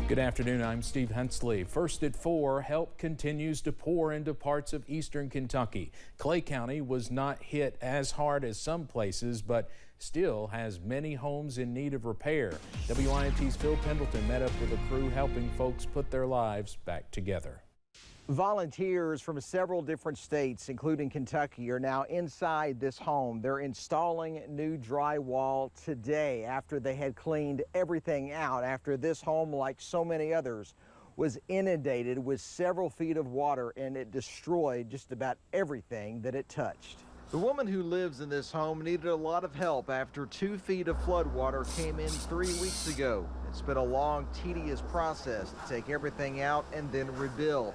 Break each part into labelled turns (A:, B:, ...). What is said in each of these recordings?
A: Good afternoon, I'm Steve Hensley. First at 4, help continues to pour into parts of eastern Kentucky. Clay County was not hit as hard as some places, but still has many homes in need of repair. WINT's Phil Pendleton met up with a crew helping folks put their lives back together.
B: Volunteers from several different states, including Kentucky, are now inside this home. They're installing new drywall today after they had cleaned everything out, after this home, like so many others, was inundated with several feet of water, and it destroyed just about everything that it touched. The woman who lives in this home needed a lot of help after 2 feet of floodwater came in 3 weeks ago. It's been a long, tedious process to take everything out and then rebuild.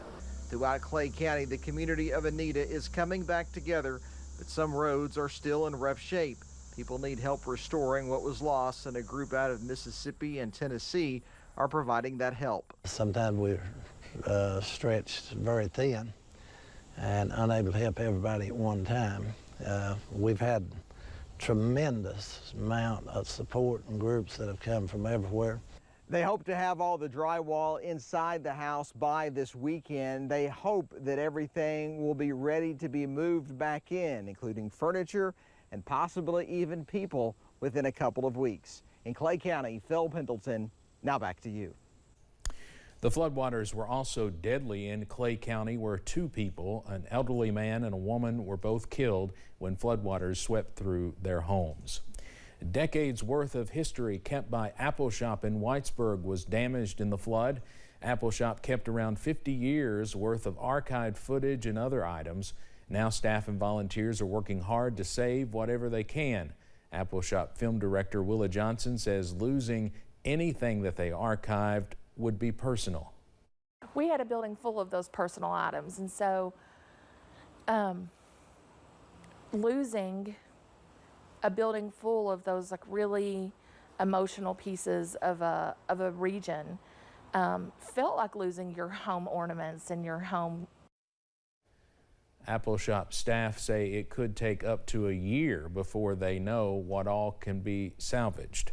B: Throughout Clay County, the community of Anita is coming back together, but some roads are still in rough shape. People need help restoring what was lost, and a group out of Mississippi and Tennessee are providing that help.
C: Sometimes we're stretched very thin and unable to help everybody at one time. We've had tremendous amount of support and groups that have come from everywhere.
B: They hope to have all the drywall inside the house by this weekend. They hope that everything will be ready to be moved back in, including furniture and possibly even people within a couple of weeks. In Clay County, Phil Pendleton, now back to you.
A: The floodwaters were also deadly in Clay County, where 2 people, an elderly man and a woman, were both killed when floodwaters swept through their homes. Decades worth of history kept by Apple Shop in Whitesburg was damaged in the flood. Apple Shop kept around 50 years worth of archived footage and other items. Now staff and volunteers are working hard to save whatever they can. Apple Shop film director Willa Johnson says losing anything that they archived would be personal.
D: We had a building full of those personal items, and so losing a building full of those like really emotional pieces of a region felt like losing your home ornaments and your home.
A: Apple Shop staff say it could take up to a year before they know what all can be salvaged.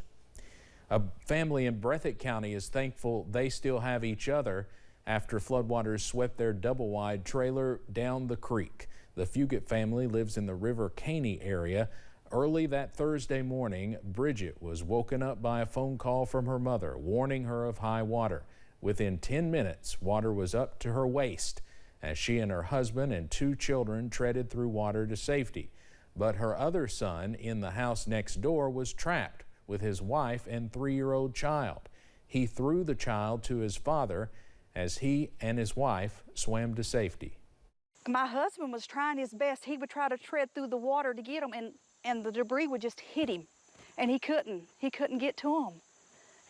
A: A family in Breathitt County is thankful they still have each other after floodwaters swept their double-wide trailer down the creek. The Fugate family lives in the River Caney area. Early that Thursday morning, Bridget was woken up by a phone call from her mother warning her of high water. Within 10 minutes, water was up to her waist as she and her husband and 2 children treaded through water to safety. But her other son in the house next door was trapped with his wife and 3-year-old child. He threw the child to his father as he and his wife swam to safety.
E: My husband was trying his best. He would try to tread through the water to get him, and the debris would just hit him, and he couldn't get to him.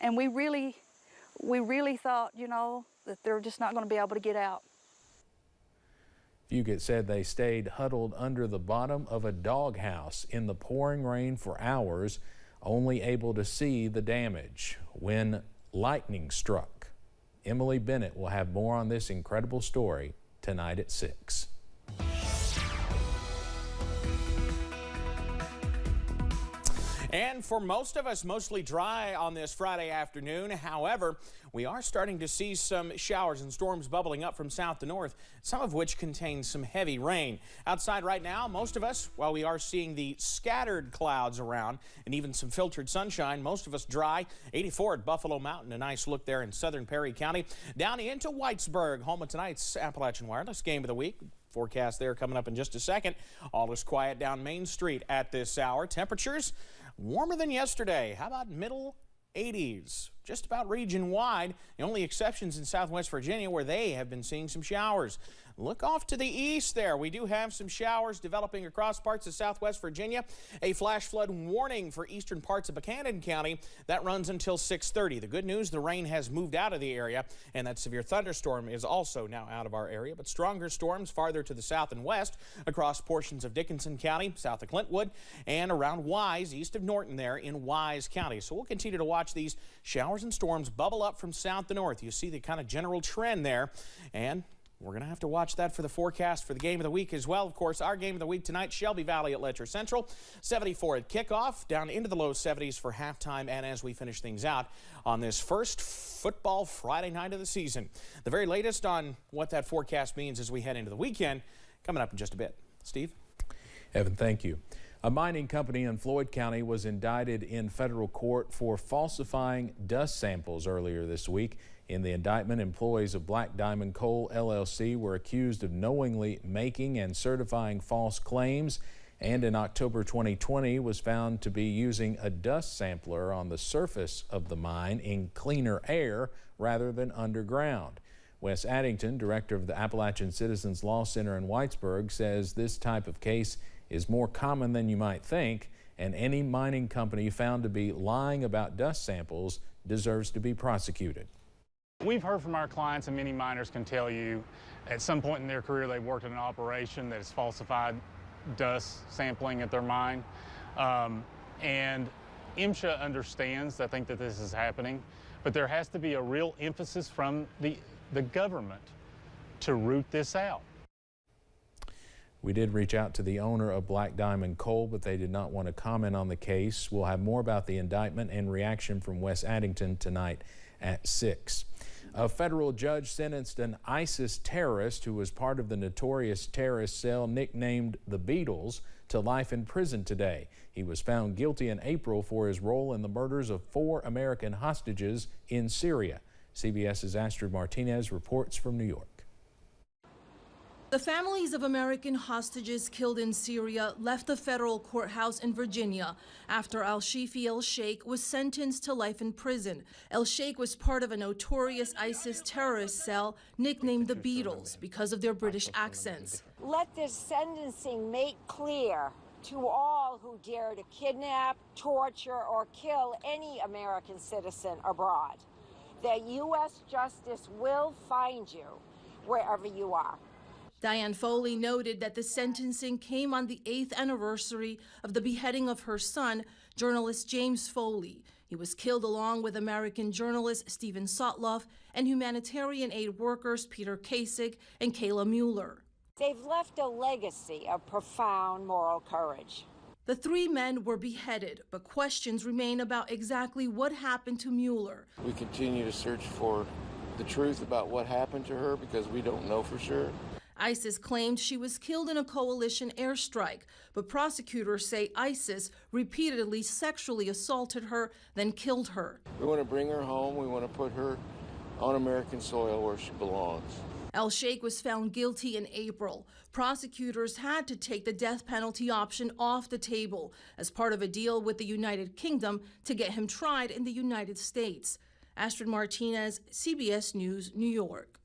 E: And we really thought, you know, that they're just not going to be able to get out.
A: Fugate said they stayed huddled under the bottom of a doghouse in the pouring rain for hours, only able to see the damage when lightning struck. Emily Bennett will have more on this incredible story tonight at 6.
F: And for most of us, mostly dry on this Friday afternoon. However, we are starting to see some showers and storms bubbling up from south to north, some of which contain some heavy rain. Outside right now, most of us, while we are seeing the scattered clouds around and even some filtered sunshine, most of us dry. 84 at Buffalo Mountain, a nice look there in southern Perry County. Down into Whitesburg, home of tonight's Appalachian Wireless Game of the Week. Forecast there coming up in just a second. All is quiet down Main Street at this hour. Temperatures warmer than yesterday. How about middle 80s? Just about region wide. The only exceptions in Southwest Virginia, where they have been seeing some showers. Look off to the east there. We do have some showers developing across parts of Southwest Virginia. A flash flood warning for eastern parts of Buchanan County. That runs until 6:30. The good news, the rain has moved out of the area, and that severe thunderstorm is also now out of our area. But stronger storms farther to the south and west across portions of Dickinson County, south of Clintwood, and around Wise, east of Norton there in Wise County. So we'll continue to watch these showers and storms bubble up from south to north. You see the kind of general trend there, and We're going to have to watch that for the forecast for the game of the week as well. Of course, our game of the week tonight, Shelby Valley at Letcher Central. 74 at kickoff, down into the low 70s for halftime, and as we finish things out on this first football Friday night of the season. The very latest on what that forecast means as we head into the weekend, coming up in just a bit. Steve?
A: Evan, thank you. A mining company in Floyd County was indicted in federal court for falsifying dust samples earlier this week. In the indictment, employees of Black Diamond Coal LLC were accused of knowingly making and certifying false claims, and in October 2020 was found to be using a dust sampler on the surface of the mine in cleaner air rather than underground. Wes Addington, director of the Appalachian Citizens Law Center in Whitesburg, says this type of case is more common than you might think, and any mining company found to be lying about dust samples deserves to be prosecuted.
G: We've heard from our clients, and many miners can tell you at some point in their career they've worked in an operation that has falsified dust sampling at their mine. And MSHA understands, I think, that this is happening, but there has to be a real emphasis from the government to root this out.
A: We did reach out to the owner of Black Diamond Coal, but they did not want to comment on the case. We'll have more about the indictment and reaction from Wes Addington tonight at 6. A federal judge sentenced an ISIS terrorist who was part of the notorious terrorist cell nicknamed the Beatles to life in prison today. He was found guilty in April for his role in the murders of 4 American hostages in Syria. CBS's Astrid Martinez reports from New York.
H: The families of American hostages killed in Syria left the federal courthouse in Virginia after Al-Shifi El-Sheikh was sentenced to life in prison. El-Sheikh was part of a notorious ISIS terrorist cell nicknamed the Beatles because of their British accents.
I: Let this sentencing make clear to all who dare to kidnap, torture, or kill any American citizen abroad that U.S. justice will find you wherever you are.
H: Diane Foley noted that the sentencing came on the 8th anniversary of the beheading of her son, journalist James Foley. He was killed along with American journalist Stephen Sotloff and humanitarian aid workers Peter Kasich and Kayla Mueller.
I: They've left a legacy of profound moral courage.
H: The 3 men were beheaded, but questions remain about exactly what happened to Mueller.
J: We continue to search for the truth about what happened to her because we don't know for sure.
H: ISIS claimed she was killed in a coalition airstrike, but prosecutors say ISIS repeatedly sexually assaulted her, then killed her.
J: We want to bring her home. We want to put her on American soil where she belongs.
H: El-Sheikh was found guilty in April. Prosecutors had to take the death penalty option off the table as part of a deal with the United Kingdom to get him tried in the United States. Astrid Martinez, CBS News, New York.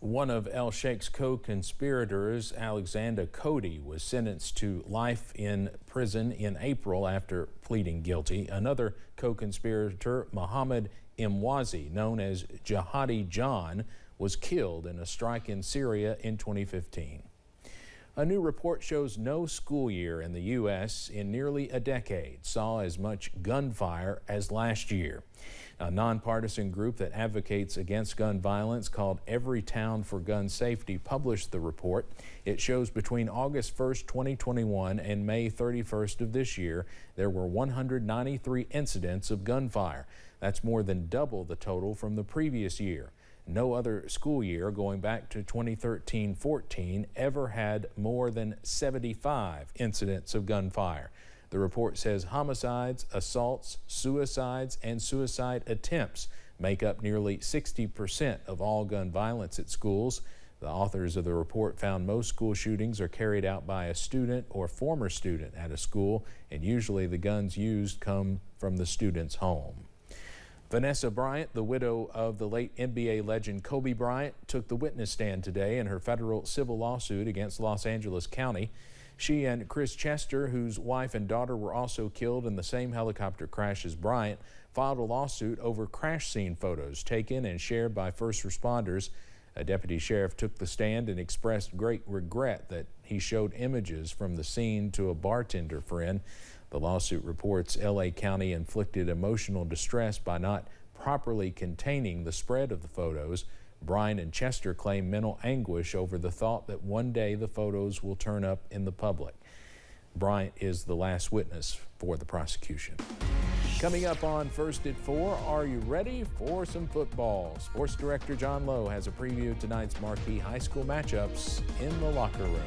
A: One of El-Sheikh's co-conspirators, Alexander Cody, was sentenced to life in prison in April after pleading guilty. Another co-conspirator, Mohammed Imwazi, known as Jihadi John, was killed in a strike in Syria in 2015. A new report shows no school year in the U.S. in nearly a decade saw as much gunfire as last year. A nonpartisan group that advocates against gun violence called Every Town for Gun Safety published the report. It shows between August 1st, 2021 and May 31st of this year, there were 193 incidents of gunfire. That's more than double the total from the previous year. No other school year going back to 2013-14 ever had more than 75 incidents of gunfire. The report says homicides, assaults, suicides, and suicide attempts make up nearly 60% of all gun violence at schools. The authors of the report found most school shootings are carried out by a student or former student at a school, and usually the guns used come from the student's home. Vanessa Bryant, the widow of the late NBA legend Kobe Bryant, took the witness stand today in her federal civil lawsuit against Los Angeles County. She and Chris Chester, whose wife and daughter were also killed in the same helicopter crash as Bryant, filed a lawsuit over crash scene photos taken and shared by first responders. A deputy sheriff took the stand and expressed great regret that he showed images from the scene to a bartender friend. The lawsuit reports LA County inflicted emotional distress by not properly containing the spread of the photos. Brian and Chester claim mental anguish over the thought that one day the photos will turn up in the public. Bryant is the last witness for the prosecution. Coming up on First at 4, are you ready for some football? Sports Director John Lowe has a preview of tonight's marquee high school matchups in the locker room.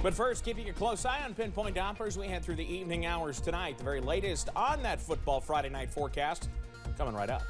F: But first, keeping a close eye on pinpoint Dopplers, we head through the evening hours tonight. The very latest on that football Friday night forecast coming right up.